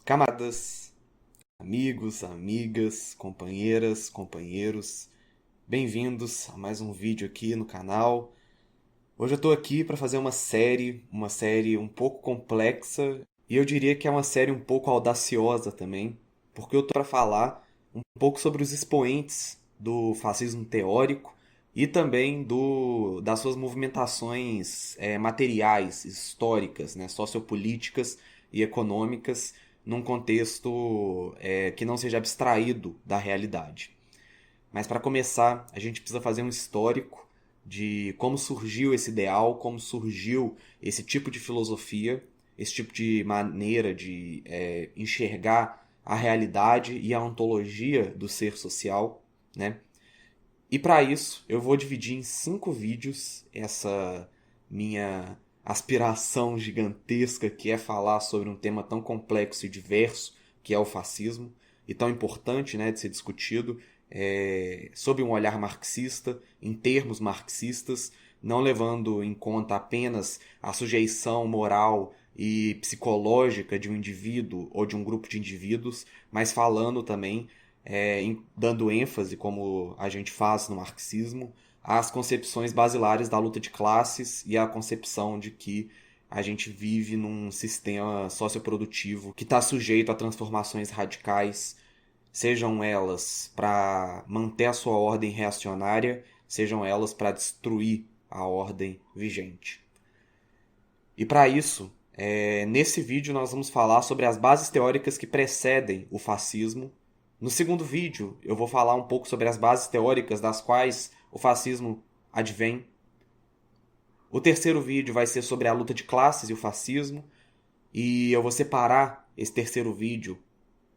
Camaradas, amigos, amigas, companheiras, companheiros, bem-vindos a mais um vídeo aqui no canal. Hoje eu tô aqui para fazer uma série um pouco complexa e eu diria que é uma série um pouco audaciosa também, porque eu tô para falar um pouco sobre os expoentes do fascismo teórico e também das suas movimentações materiais, históricas, né, sociopolíticas e econômicas num contexto que não seja abstraído da realidade. Mas para começar, a gente precisa fazer um histórico de como surgiu esse ideal, como surgiu esse tipo de filosofia, esse tipo de maneira de enxergar a realidade e a ontologia do ser social, né? E para isso, eu vou dividir em 5 vídeos essa minha aspiração gigantesca que é falar sobre um tema tão complexo e diverso que é o fascismo e tão importante, né, de ser discutido sob um olhar marxista, em termos marxistas, não levando em conta apenas a sujeição moral e psicológica de um indivíduo ou de um grupo de indivíduos, mas falando também dando ênfase, como a gente faz no marxismo, às concepções basilares da luta de classes e à concepção de que a gente vive num sistema socioprodutivo que está sujeito a transformações radicais, sejam elas para manter a sua ordem reacionária, sejam elas para destruir a ordem vigente. E para isso, nesse vídeo nós vamos falar sobre as bases teóricas que precedem o fascismo. No segundo vídeo, eu vou falar um pouco sobre as bases teóricas das quais o fascismo advém. O terceiro vídeo vai ser sobre a luta de classes e o fascismo. E eu vou separar esse terceiro vídeo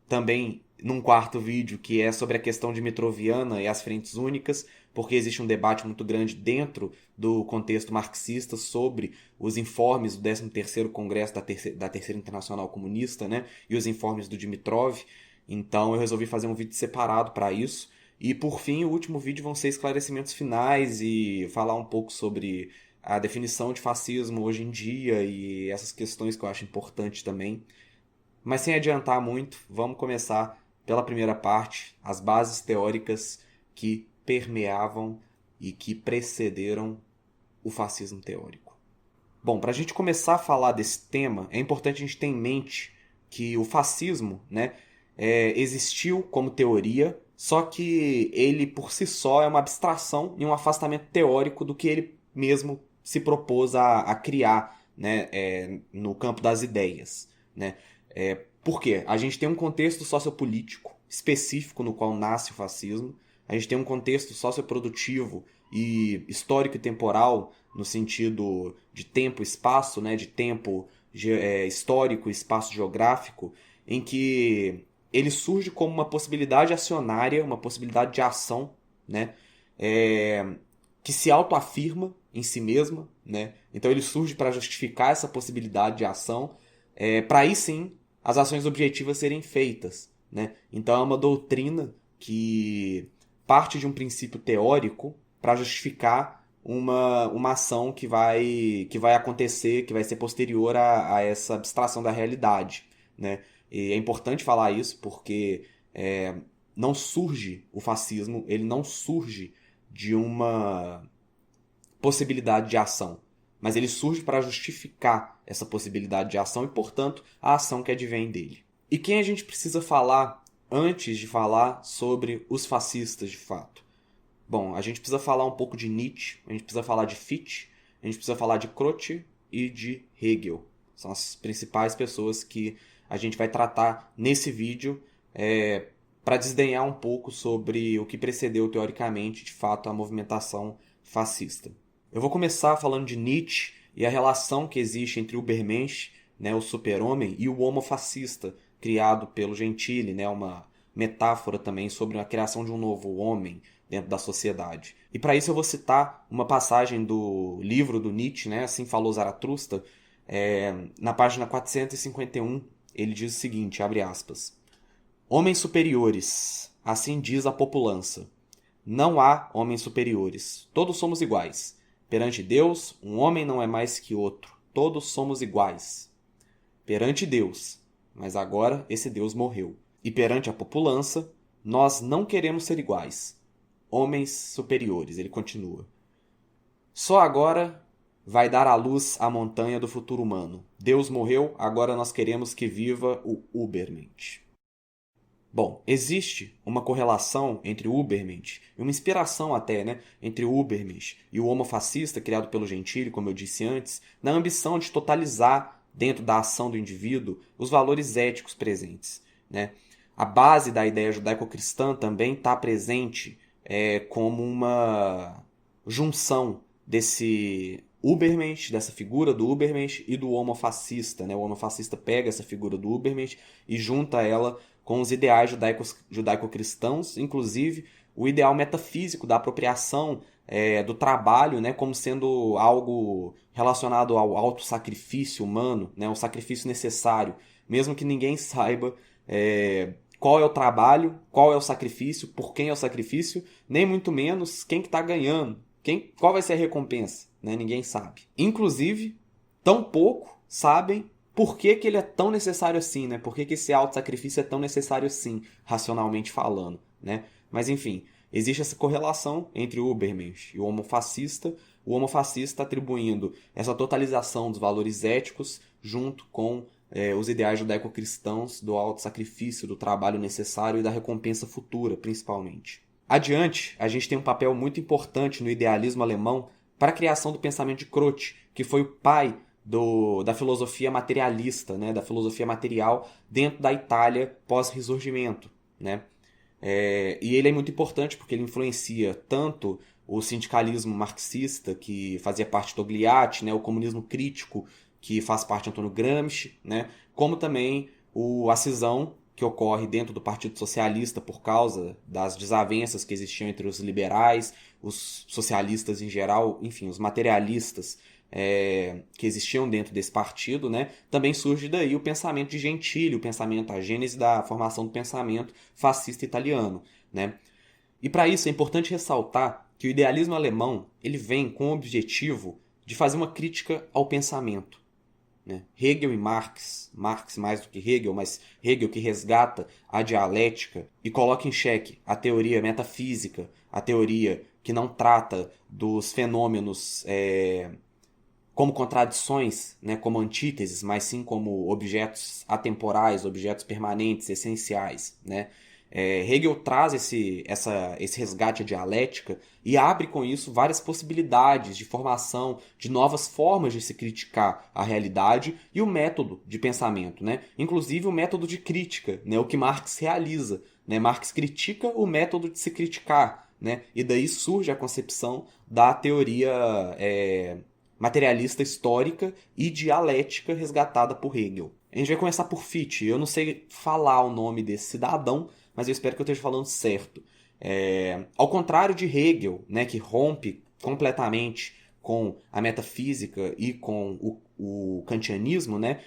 também num quarto vídeo, que é sobre a questão de Mitroviana e as frentes únicas, porque existe um debate muito grande dentro do contexto marxista sobre os informes do 13º Congresso da Terceira Internacional Comunista, né, e os informes do Dimitrov. Então eu resolvi fazer um vídeo separado para isso. E por fim, o último vídeo vão ser esclarecimentos finais e falar um pouco sobre a definição de fascismo hoje em dia e essas questões que eu acho importante também. Mas sem adiantar muito, vamos começar pela primeira parte, as bases teóricas que permeavam e que precederam o fascismo teórico. Bom, para a gente começar a falar desse tema, é importante a gente ter em mente que o fascismo, né, existiu como teoria, só que ele por si só é uma abstração e um afastamento teórico do que ele mesmo se propôs a criar, né, no campo das ideias, né? Por quê? A gente tem um contexto sociopolítico específico no qual nasce o fascismo, a gente tem um contexto socioprodutivo e histórico e temporal no sentido de tempo e espaço, né, de tempo histórico e espaço geográfico, em que ele surge como uma possibilidade acionária, uma possibilidade de ação, né, que se autoafirma em si mesma, né? Então ele surge para justificar essa possibilidade de ação, para aí sim as ações objetivas serem feitas, né? Então é uma doutrina que parte de um princípio teórico para justificar uma ação que vai acontecer, que vai ser posterior a essa abstração da realidade, né? E é importante falar isso porque não surge o fascismo, ele não surge de uma possibilidade de ação, mas ele surge para justificar essa possibilidade de ação e, portanto, a ação que advém dele. E quem a gente precisa falar antes de falar sobre os fascistas de fato? Bom, a gente precisa falar um pouco de Nietzsche, a gente precisa falar de Fichte, a gente precisa falar de Croce e de Hegel. São as principais pessoas que a gente vai tratar nesse vídeo para desdenhar um pouco sobre o que precedeu teoricamente, de fato, a movimentação fascista. Eu vou começar falando de Nietzsche e a relação que existe entre o Übermensch, né, o super-homem, e o homo fascista, criado pelo Gentile, né, uma metáfora também sobre a criação de um novo homem dentro da sociedade. E para isso eu vou citar uma passagem do livro do Nietzsche, né, Assim Falou Zaratustra, na página 451, ele diz o seguinte, abre aspas, homens superiores, assim diz a população. Não há homens superiores, todos somos iguais. Perante Deus, um homem não é mais que outro, todos somos iguais. Perante Deus, mas agora esse Deus morreu. E perante a populança, nós não queremos ser iguais. Homens superiores, ele continua. Só agora vai dar à luz a montanha do futuro humano. Deus morreu, agora nós queremos que viva o Ubermensch. Bom, existe uma correlação entre o Ubermensch, e uma inspiração até, né, entre o Ubermensch e o Homo fascista, criado pelo Gentili, como eu disse antes, na ambição de totalizar, dentro da ação do indivíduo, os valores éticos presentes, né? A base da ideia judaico-cristã também está presente como uma junção desse Ubermensch, dessa figura do Ubermensch e do Homo fascista, né? O Homo fascista pega essa figura do Ubermensch e junta ela com os ideais judaico-cristãos, inclusive o ideal metafísico da apropriação do trabalho, né, como sendo algo relacionado ao autossacrifício humano, né, o sacrifício necessário, mesmo que ninguém saiba qual é o trabalho, qual é o sacrifício, por quem é o sacrifício, nem muito menos quem que está ganhando, qual vai ser a recompensa, né, ninguém sabe. Inclusive, tão pouco sabem por que ele é tão necessário assim, né? Por que esse autossacrifício é tão necessário assim, racionalmente falando, né? Mas enfim, existe essa correlação entre o Ubermensch e o Homo fascista atribuindo essa totalização dos valores éticos junto com os ideais judaico-cristãos do autossacrifício, do trabalho necessário e da recompensa futura, principalmente. Adiante, a gente tem um papel muito importante no idealismo alemão para a criação do pensamento de Croce, que foi o pai da filosofia materialista, né, da filosofia material dentro da Itália pós-Risorgimento, né? E ele é muito importante porque ele influencia tanto o sindicalismo marxista, que fazia parte do Togliatti, né, o comunismo crítico, que faz parte de Antônio Gramsci, né, como também a cisão que ocorre dentro do Partido Socialista por causa das desavenças que existiam entre os liberais, os socialistas em geral, enfim, os materialistas que existiam dentro desse partido, né? Também surge daí o pensamento de Gentili, a gênese da formação do pensamento fascista italiano, né? E para isso é importante ressaltar que o idealismo alemão ele vem com o objetivo de fazer uma crítica ao pensamento, né? Hegel e Marx mais do que Hegel, mas Hegel que resgata a dialética e coloca em xeque a teoria metafísica, a teoria que não trata dos fenômenos como contradições, né, como antíteses, mas sim como objetos atemporais, objetos permanentes, essenciais, né? Hegel traz esse resgate à dialética e abre com isso várias possibilidades de formação de novas formas de se criticar a realidade e o método de pensamento, né? Inclusive o método de crítica, né? O que Marx realiza, né? Marx critica o método de se criticar, né? E daí surge a concepção da teoria materialista histórica e dialética resgatada por Hegel. A gente vai começar por Fichte. Eu não sei falar o nome desse cidadão, mas eu espero que eu esteja falando certo. Ao contrário de Hegel, né, que rompe completamente com a metafísica e com o kantianismo, né,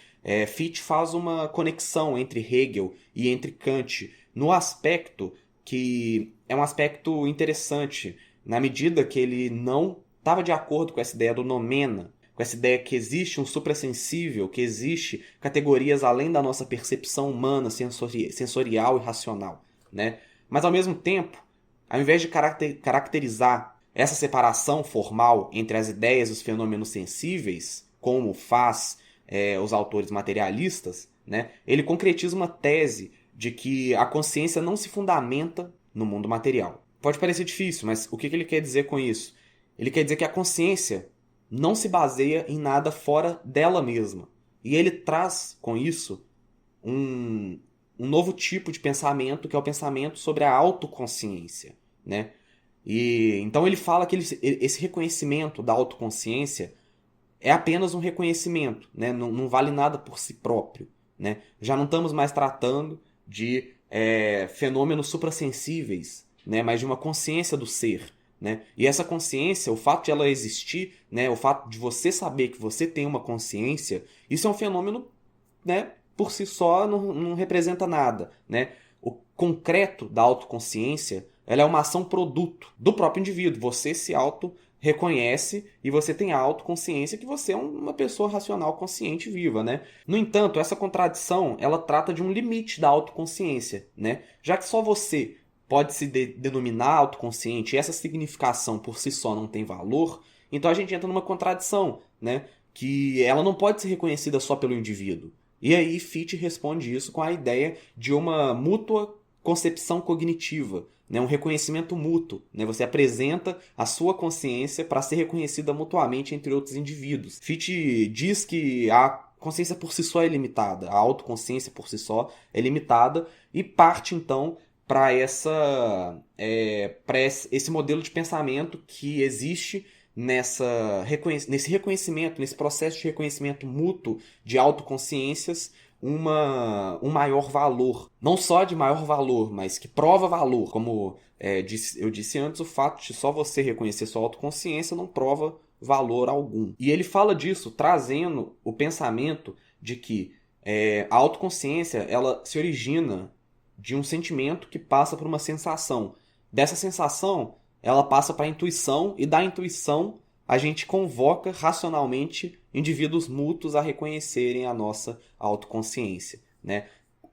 Fichte faz uma conexão entre Hegel e entre Kant no aspecto que é um aspecto interessante, na medida que ele não estava de acordo com essa ideia do noumena, com essa ideia que existe um suprassensível, que existe categorias além da nossa percepção humana, sensorial e racional, né? Mas, ao mesmo tempo, ao invés de caracterizar essa separação formal entre as ideias e os fenômenos sensíveis, como faz os autores materialistas, né? Ele concretiza uma tese de que a consciência não se fundamenta no mundo material. Pode parecer difícil, mas o que ele quer dizer com isso? Ele quer dizer que a consciência não se baseia em nada fora dela mesma. E ele traz, com isso, um novo tipo de pensamento, que é o pensamento sobre a autoconsciência, né? E então ele fala que esse reconhecimento da autoconsciência é apenas um reconhecimento, né? Não vale nada por si próprio, né? Já não estamos mais tratando de fenômenos suprassensíveis, né? Mas de uma consciência do ser, né? E essa consciência, o fato de ela existir, né? O fato de você saber que você tem uma consciência, isso é um fenômeno, né? Por si só não representa nada, né? O concreto da autoconsciência, ela é uma ação produto do próprio indivíduo. Você se reconhece e você tem a autoconsciência que você é uma pessoa racional, consciente, viva, né? No entanto, essa contradição, ela trata de um limite da autoconsciência, né? Já que só você pode se denominar autoconsciente e essa significação por si só não tem valor, então a gente entra numa contradição, né? Que ela não pode ser reconhecida só pelo indivíduo. E aí Fichte responde isso com a ideia de uma mútua concepção cognitiva, né? Um reconhecimento mútuo. Né? Você apresenta a sua consciência para ser reconhecida mutuamente entre outros indivíduos. Fichte diz que a consciência por si só é limitada, a autoconsciência por si só é limitada e parte então para esse modelo de pensamento que existe nesse reconhecimento, nesse processo de reconhecimento mútuo de autoconsciências, um maior valor. Não só de maior valor, mas que prova valor. Como eu disse antes, o fato de só você reconhecer sua autoconsciência não prova valor algum. E ele fala disso trazendo o pensamento de que a autoconsciência ela se origina de um sentimento que passa por uma sensação. Dessa sensação, ela passa para a intuição, e da intuição a gente convoca racionalmente indivíduos mútuos a reconhecerem a nossa autoconsciência. Né?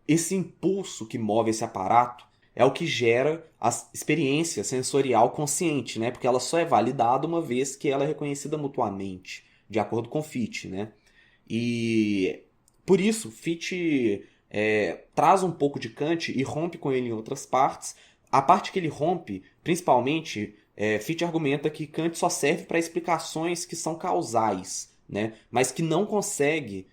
Esse impulso que move esse aparato é o que gera a experiência sensorial consciente, né? Porque ela só é validada uma vez que ela é reconhecida mutuamente, de acordo com Fichte. Né? E por isso, Fichte traz um pouco de Kant e rompe com ele em outras partes. A parte que ele rompe, principalmente, Fichte argumenta que Kant só serve para explicações que são causais, né? Mas que não consegue,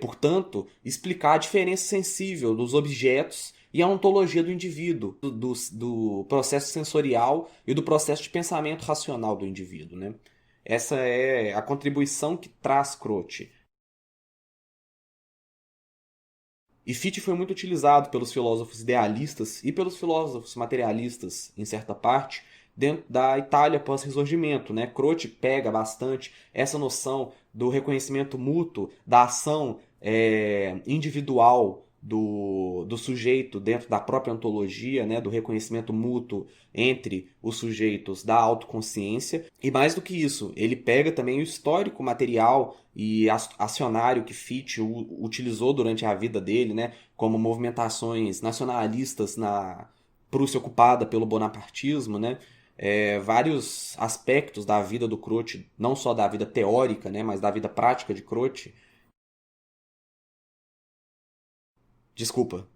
portanto, explicar a diferença sensível dos objetos e a ontologia do indivíduo, do processo sensorial e do processo de pensamento racional do indivíduo. Né? Essa é a contribuição que traz Croce. E Fichte foi muito utilizado pelos filósofos idealistas e pelos filósofos materialistas, em certa parte, dentro da Itália pós-Risorgimento. Né? Croce pega bastante essa noção do reconhecimento mútuo, da ação individual do sujeito dentro da própria ontologia, né? Do reconhecimento mútuo entre os sujeitos da autoconsciência. E mais do que isso, ele pega também o histórico material e acionário que Fichte utilizou durante a vida dele, né? Como movimentações nacionalistas na Prússia ocupada pelo bonapartismo, né? Vários aspectos da vida do Croce, não só da vida teórica, né? Mas da vida prática de Croce,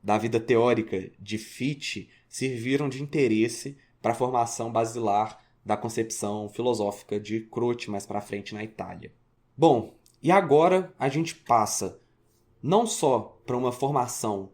da vida teórica de Fichte, serviram de interesse para a formação basilar da concepção filosófica de Croce mais para frente na Itália. Bom, e agora a gente passa não só para uma formação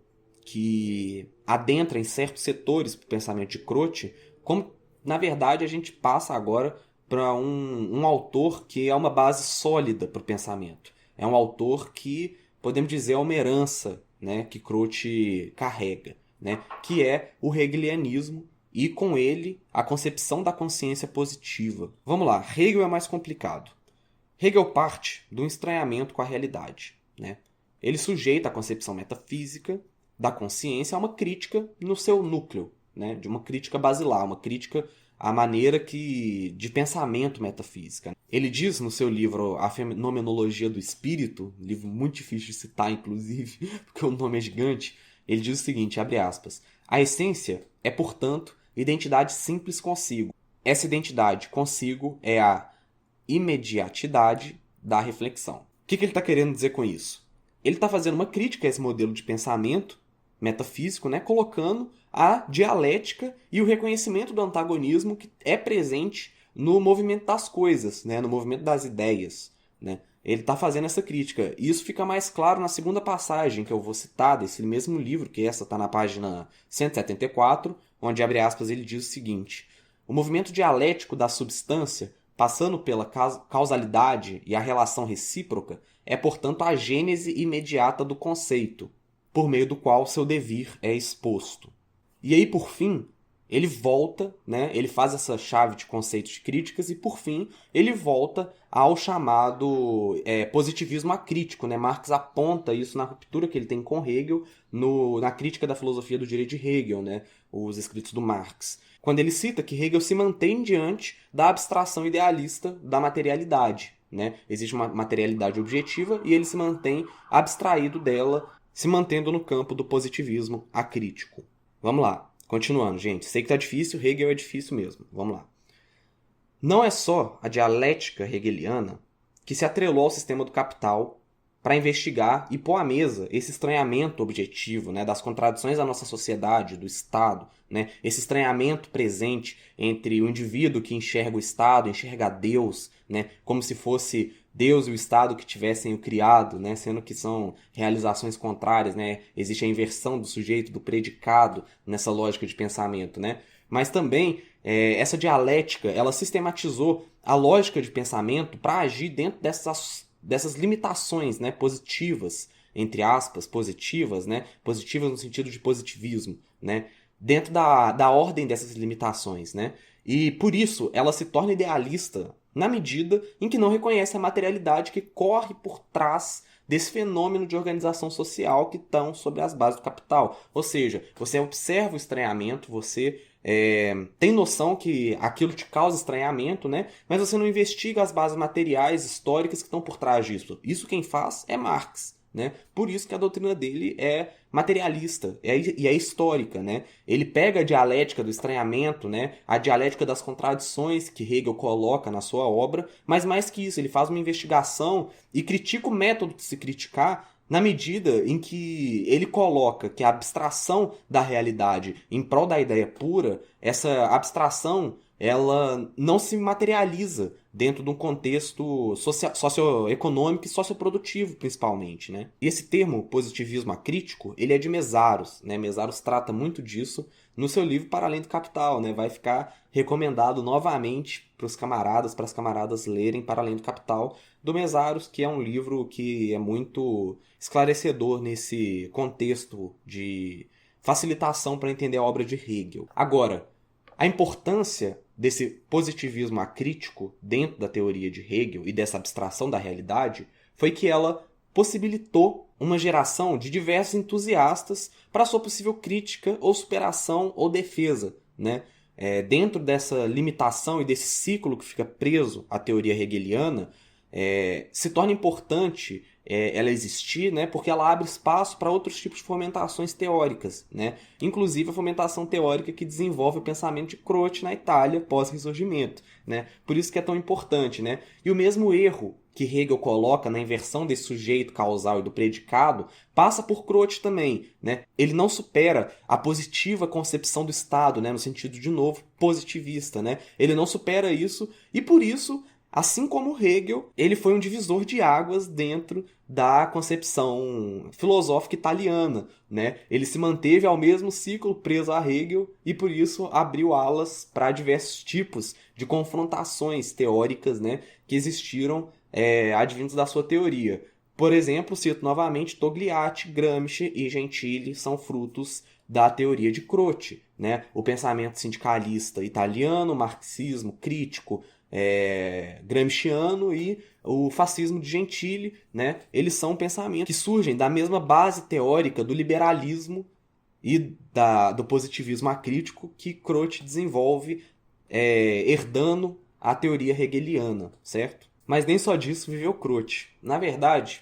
que adentra em certos setores do pensamento de Croce, como, na verdade, a gente passa agora para um autor que é uma base sólida para o pensamento. É um autor que, podemos dizer, é uma herança, né, que Croce carrega, né, que é o hegelianismo e, com ele, a concepção da consciência positiva. Vamos lá, Hegel é mais complicado. Hegel parte do estranhamento com a realidade. Né? Ele sujeita a concepção metafísica da consciência a uma crítica no seu núcleo, né? De uma crítica basilar, uma crítica à maneira de pensamento metafísica. Ele diz no seu livro A Fenomenologia do Espírito, um livro muito difícil de citar, inclusive, porque o nome é gigante, ele diz o seguinte, abre aspas, a essência é, portanto, identidade simples consigo. Essa identidade consigo é a imediatidade da reflexão. O que ele está querendo dizer com isso? Ele está fazendo uma crítica a esse modelo de pensamento metafísico, né, colocando a dialética e o reconhecimento do antagonismo que é presente no movimento das coisas, né, no movimento das ideias. Né? Ele está fazendo essa crítica. E isso fica mais claro na segunda passagem que eu vou citar desse mesmo livro, que essa está na página 174, onde, abre aspas, ele diz o seguinte: o movimento dialético da substância, passando pela causalidade e a relação recíproca, é, portanto, a gênese imediata do conceito, por meio do qual seu devir é exposto. E aí, por fim, ele volta, né, ele faz essa chave de conceitos de críticas e, por fim, ele volta ao chamado positivismo acrítico. Né? Marx aponta isso na ruptura que ele tem com Hegel, na crítica da filosofia do direito de Hegel, né, os escritos do Marx. Quando ele cita que Hegel se mantém diante da abstração idealista da materialidade. Né? Existe uma materialidade objetiva e ele se mantém abstraído dela, se mantendo no campo do positivismo acrítico. Vamos lá. Continuando, gente. Sei que tá difícil, Hegel é difícil mesmo. Vamos lá. Não é só a dialética hegeliana que se atrelou ao sistema do capital para investigar e pôr à mesa esse estranhamento objetivo, né, das contradições da nossa sociedade, do Estado, né, esse estranhamento presente entre o indivíduo que enxerga o Estado, enxerga Deus, né, como se fosse Deus e o Estado que tivessem o criado, né, sendo que são realizações contrárias, né, existe a inversão do sujeito, do predicado nessa lógica de pensamento, né, mas também essa dialética, ela sistematizou a lógica de pensamento para agir dentro dessas limitações, né, positivas, entre aspas, positivas, né, positivas no sentido de positivismo, né, dentro da ordem dessas limitações, né, e por isso ela se torna idealista na medida em que não reconhece a materialidade que corre por trás desse fenômeno de organização social que estão sobre as bases do capital. Ou seja, você observa o estranhamento, você tem noção que aquilo te causa estranhamento, né? Mas você não investiga as bases materiais, históricas que estão por trás disso. Isso quem faz é Marx. Né? Por isso que a doutrina dele é materialista e é histórica. Né? Ele pega a dialética do estranhamento, né? A dialética das contradições que Hegel coloca na sua obra, mas mais que isso, ele faz uma investigação e critica o método de se criticar na medida em que ele coloca que a abstração da realidade em prol da ideia pura, essa abstração ela não se materializa dentro de um contexto socioeconômico e socioprodutivo, principalmente. Né? E esse termo, positivismo acrítico, ele é de Mesaros. Né? Mesaros trata muito disso no seu livro Para Além do Capital. Né? Vai ficar recomendado novamente para as camaradas lerem Para Além do Capital, do Mesaros, que é um livro que é muito esclarecedor nesse contexto de facilitação para entender a obra de Hegel. Agora, a importância desse positivismo acrítico dentro da teoria de Hegel e dessa abstração da realidade foi que ela possibilitou uma geração de diversos entusiastas para sua possível crítica ou superação ou defesa. Né? Dentro dessa limitação e desse ciclo que fica preso à teoria hegeliana, se torna importante ela existir, né, porque ela abre espaço para outros tipos de fomentações teóricas, né, inclusive a fomentação teórica que desenvolve o pensamento de Croce na Itália pós-Ressurgimento. Né, por isso que é tão importante. Né, e o mesmo erro que Hegel coloca na inversão desse sujeito causal e do predicado passa por Croce também. Né? Ele não supera a positiva concepção do Estado, né, no sentido, de novo, positivista. Né? Ele não supera isso e, por isso, assim como Hegel, ele foi um divisor de águas dentro da concepção filosófica italiana. Né? Ele se manteve ao mesmo ciclo preso a Hegel e, por isso, abriu alas para diversos tipos de confrontações teóricas, né, que existiram advindos da sua teoria. Por exemplo, cito novamente, Togliatti, Gramsci e Gentili são frutos da teoria de Croce. Né? O pensamento sindicalista italiano, o marxismo crítico, gramsciano e o fascismo de Gentili, né? Eles são pensamentos que surgem da mesma base teórica do liberalismo e do positivismo acrítico que Croce desenvolve, herdando a teoria hegeliana, certo? Mas nem só disso viveu Croce. Na verdade,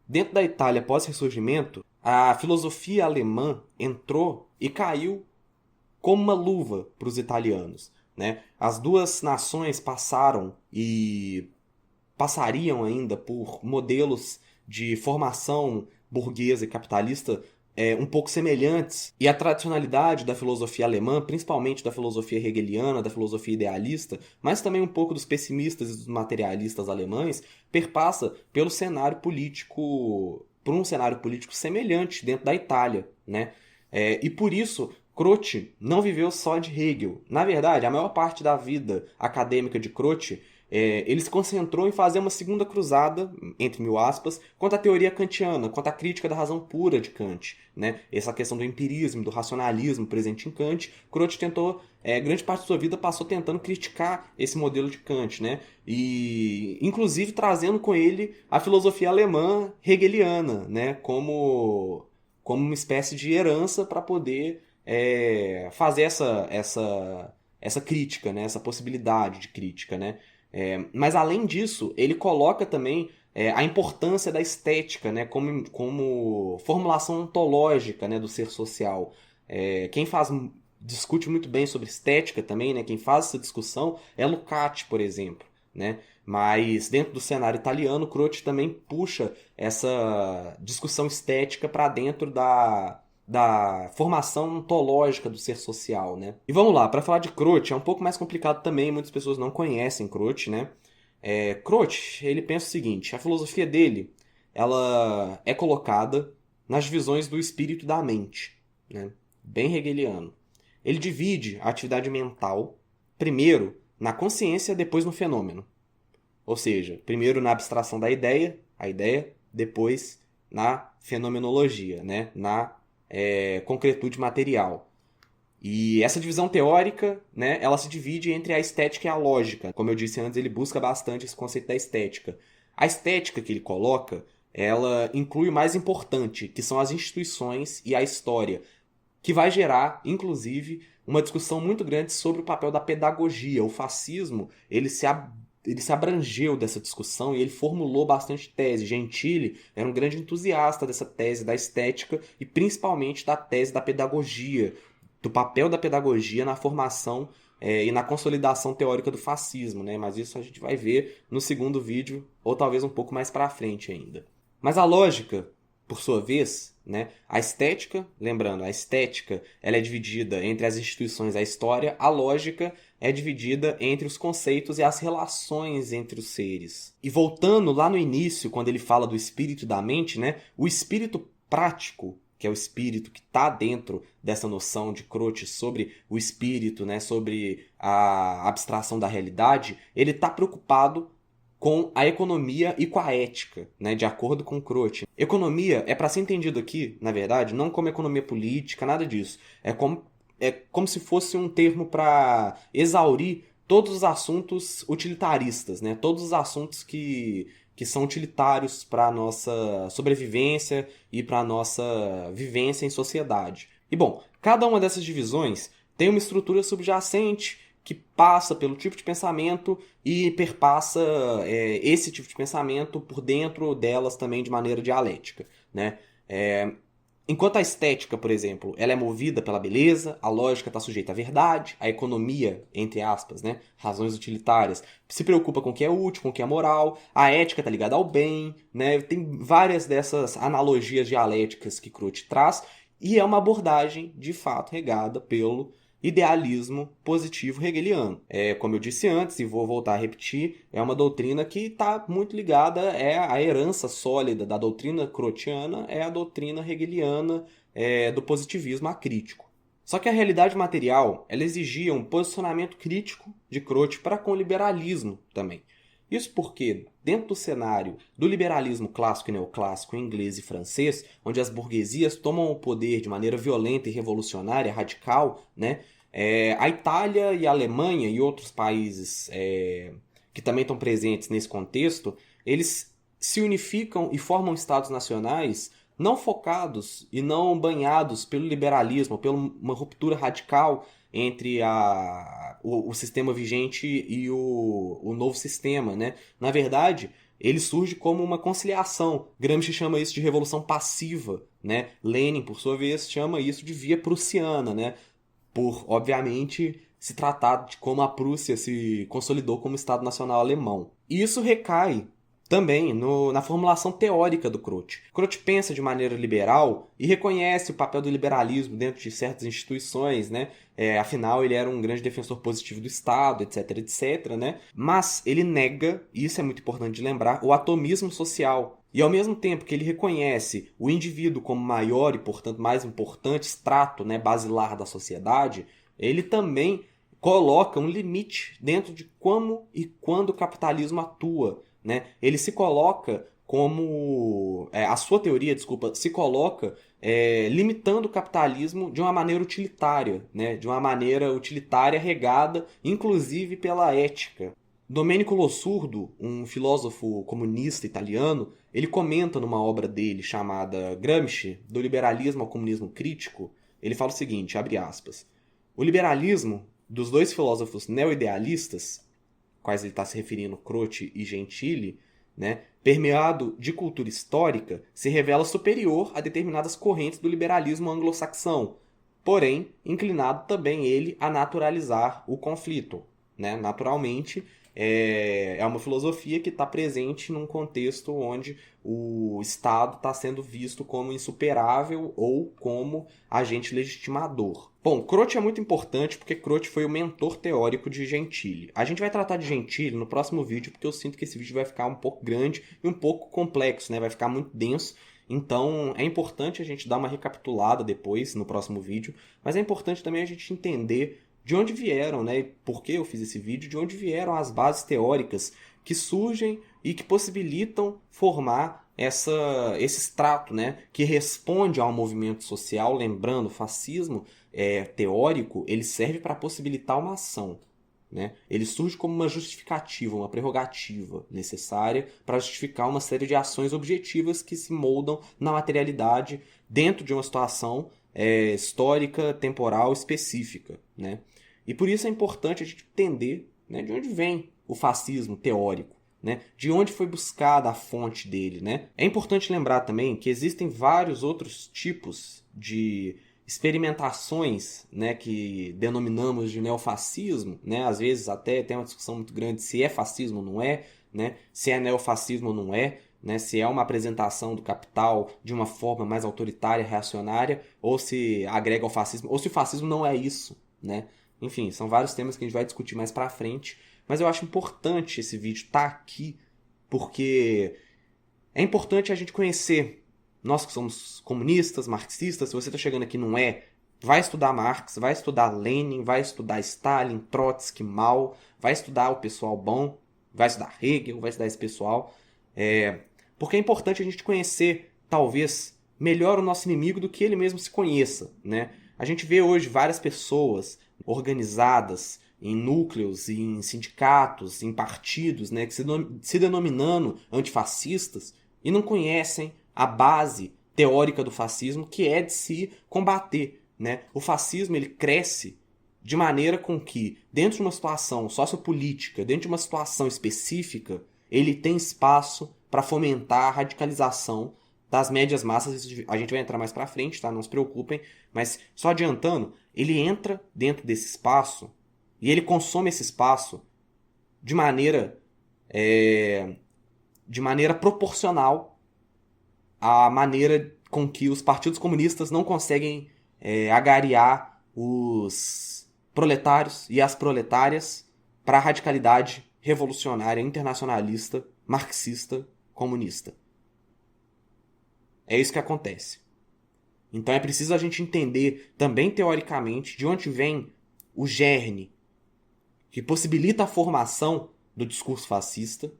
dentro da Itália pós-ressurgimento, a filosofia alemã entrou e caiu como uma luva para os italianos. Né? As duas nações passaram e passariam ainda por modelos de formação burguesa e capitalista um pouco semelhantes, e a tradicionalidade da filosofia alemã, principalmente da filosofia hegeliana, da filosofia idealista, mas também um pouco dos pessimistas e dos materialistas alemães, perpassa pelo cenário político, por um cenário político semelhante dentro da Itália. Né? E por isso, Croce não viveu só de Hegel. Na verdade, a maior parte da vida acadêmica de Croce Ele se concentrou em fazer uma segunda cruzada, entre mil aspas, contra a teoria kantiana, contra a crítica da razão pura de Kant, né? Essa questão do empirismo, do racionalismo presente em Kant, Croce tentou, grande parte da sua vida passou tentando criticar esse modelo de Kant, né? E inclusive trazendo com ele a filosofia alemã hegeliana, né? Como uma espécie de herança para poder fazer essa crítica, né? Essa possibilidade de crítica, né? Mas além disso, ele coloca também a importância da estética, né? Como formulação ontológica, né? Do ser social. Quem discute muito bem sobre estética também, né? Quem faz essa discussão é Lukács, por exemplo, né? Mas dentro do cenário italiano, Croce também puxa essa discussão estética para dentro da formação ontológica do ser social, né? E vamos lá, para falar de Croce é um pouco mais complicado também, muitas pessoas não conhecem Croce, né? Croce, ele pensa o seguinte, a filosofia dele, ela é colocada nas divisões do espírito e da mente, né? Bem hegeliano. Ele divide a atividade mental, primeiro na consciência, depois no fenômeno. Ou seja, primeiro na abstração da ideia, a ideia, depois na fenomenologia, né? Na concretude material. E essa divisão teórica, né, ela se divide entre a estética e a lógica. Como eu disse antes, ele busca bastante esse conceito da estética. A estética que ele coloca, ela inclui o mais importante, que são as instituições e a história, que vai gerar, inclusive, uma discussão muito grande sobre o papel da pedagogia. O fascismo, ele se abrangeu dessa discussão e ele formulou bastante tese. Gentili era um grande entusiasta dessa tese da estética e principalmente da tese da pedagogia, do papel da pedagogia na formação e na consolidação teórica do fascismo, né? Mas isso a gente vai ver no segundo vídeo ou talvez um pouco mais para frente ainda. Mas a lógica, por sua vez, né? A estética, lembrando, a estética ela é dividida entre as instituições e a história, a lógica é dividida entre os conceitos e as relações entre os seres. E voltando lá no início, quando ele fala do espírito e da mente, né? O espírito prático, que é o espírito que está dentro dessa noção de Croce sobre o espírito, né? Sobre a abstração da realidade, ele está preocupado com a economia e com a ética, né, de acordo com Croce. Economia é para ser entendido aqui, na verdade, não como economia política, nada disso. É como se fosse um termo para exaurir todos os assuntos utilitaristas, né, todos os assuntos que são utilitários para a nossa sobrevivência e para a nossa vivência em sociedade. E bom, cada uma dessas divisões tem uma estrutura subjacente que passa pelo tipo de pensamento e perpassa esse tipo de pensamento por dentro delas também de maneira dialética, né? Enquanto a estética, por exemplo, ela é movida pela beleza, a lógica está sujeita à verdade, a economia, entre aspas, né, razões utilitárias, se preocupa com o que é útil, com o que é moral, a ética está ligada ao bem, né? Tem várias dessas analogias dialéticas que Croce traz, e é uma abordagem, de fato, regada pelo idealismo positivo hegeliano. Como eu disse antes, e vou voltar a repetir, é uma doutrina que está muito ligada à herança sólida da doutrina crociana, é a doutrina hegeliana do positivismo acrítico. Só que a realidade material ela exigia um posicionamento crítico de Croce para com o liberalismo também. Isso porque, dentro do cenário do liberalismo clássico e neoclássico inglês e francês, onde as burguesias tomam o poder de maneira violenta e revolucionária, radical, né? A Itália e a Alemanha e outros países que também estão presentes nesse contexto, eles se unificam e formam estados nacionais não focados e não banhados pelo liberalismo, pela uma ruptura radical entre o sistema vigente e o novo sistema, né? Na verdade, ele surge como uma conciliação. Gramsci chama isso de revolução passiva, né? Lenin, por sua vez, chama isso de via prussiana, né? Por, obviamente, se tratar de como a Prússia se consolidou como Estado Nacional Alemão. E isso recai também na formulação teórica do Croce. Croce pensa de maneira liberal e reconhece o papel do liberalismo dentro de certas instituições, né? Afinal, ele era um grande defensor positivo do Estado, etc, etc, né? Mas ele nega, e isso é muito importante de lembrar, o atomismo social. E ao mesmo tempo que ele reconhece o indivíduo como maior e, portanto, mais importante extrato, né, basilar da sociedade, ele também coloca um limite dentro de como e quando o capitalismo atua, né? Ele se coloca como... a sua teoria, desculpa, se coloca limitando o capitalismo de uma maneira utilitária, né? De uma maneira utilitária regada, inclusive pela ética. Domenico Lossurdo, um filósofo comunista italiano, ele comenta numa obra dele chamada Gramsci, do liberalismo ao comunismo crítico, ele fala o seguinte, abre aspas, o liberalismo dos dois filósofos neo-idealistas, quais ele está se referindo, Croce e Gentili, né, permeado de cultura histórica, se revela superior a determinadas correntes do liberalismo anglo-saxão, porém inclinado também ele a naturalizar o conflito. Né? Naturalmente, é uma filosofia que está presente num contexto onde o Estado está sendo visto como insuperável ou como agente legitimador. Bom, Croce é muito importante porque Croce foi o mentor teórico de Gentili. A gente vai tratar de Gentili no próximo vídeo porque eu sinto que esse vídeo vai ficar um pouco grande e um pouco complexo, né? Vai ficar muito denso. Então é importante a gente dar uma recapitulada depois no próximo vídeo, mas é importante também a gente entender de onde vieram, né? Por que eu fiz esse vídeo, de onde vieram as bases teóricas que surgem e que possibilitam formar esse extrato, né? Que responde ao movimento social. Lembrando, o fascismo teórico ele serve para possibilitar uma ação. Né? Ele surge como uma justificativa, uma prerrogativa necessária para justificar uma série de ações objetivas que se moldam na materialidade dentro de uma situação histórica, temporal, específica. Né? E por isso é importante a gente entender, né, de onde vem o fascismo teórico, né? De onde foi buscada a fonte dele. Né? É importante lembrar também que existem vários outros tipos de experimentações, né, que denominamos de neofascismo, né? Às vezes até tem uma discussão muito grande se é fascismo ou não é, né? Se é neofascismo ou não é, né? Se é uma apresentação do capital de uma forma mais autoritária, reacionária, ou se agrega ao fascismo, ou se o fascismo não é isso. Né? Enfim, são vários temas que a gente vai discutir mais pra frente, mas eu acho importante esse vídeo estar aqui, porque é importante a gente conhecer. Nós que somos comunistas, marxistas, se você está chegando aqui e não é, vai estudar Marx, vai estudar Lenin, vai estudar Stalin, Trotsky, Mao, vai estudar o pessoal bom, vai estudar Hegel, vai estudar esse pessoal. Porque é importante a gente conhecer, talvez, melhor o nosso inimigo do que ele mesmo se conheça. Né? A gente vê hoje várias pessoas organizadas em núcleos, em sindicatos, em partidos, né, que se denominando antifascistas e não conhecem a base teórica do fascismo, que é de se combater. Né? O fascismo ele cresce de maneira com que, dentro de uma situação sociopolítica, dentro de uma situação específica, ele tem espaço para fomentar a radicalização das médias massas. A gente vai entrar mais para frente, tá? Não se preocupem. Mas só adiantando, ele entra dentro desse espaço e ele consome esse espaço de maneira proporcional à maneira com que os partidos comunistas não conseguem agariar os proletários e as proletárias para a radicalidade revolucionária, internacionalista, marxista, comunista. É isso que acontece. Então é preciso a gente entender também teoricamente de onde vem o germe que possibilita a formação do discurso fascista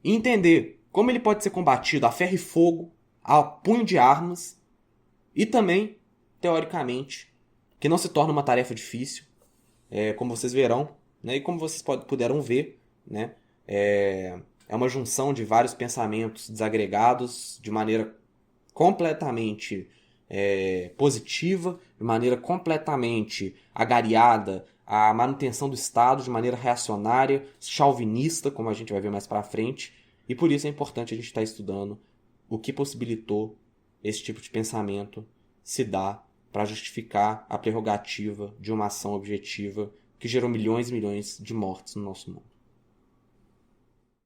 e entender como ele pode ser combatido a ferro e fogo, a punho de armas e também, teoricamente, que não se torna uma tarefa difícil, como vocês verão, né, e como vocês puderam ver, né, é uma junção de vários pensamentos desagregados de maneira completamente positiva, de maneira completamente agariada à manutenção do Estado, de maneira reacionária, chauvinista, como a gente vai ver mais para frente, e por isso é importante a gente estar estudando o que possibilitou esse tipo de pensamento se dar para justificar a prerrogativa de uma ação objetiva que gerou milhões e milhões de mortes no nosso mundo.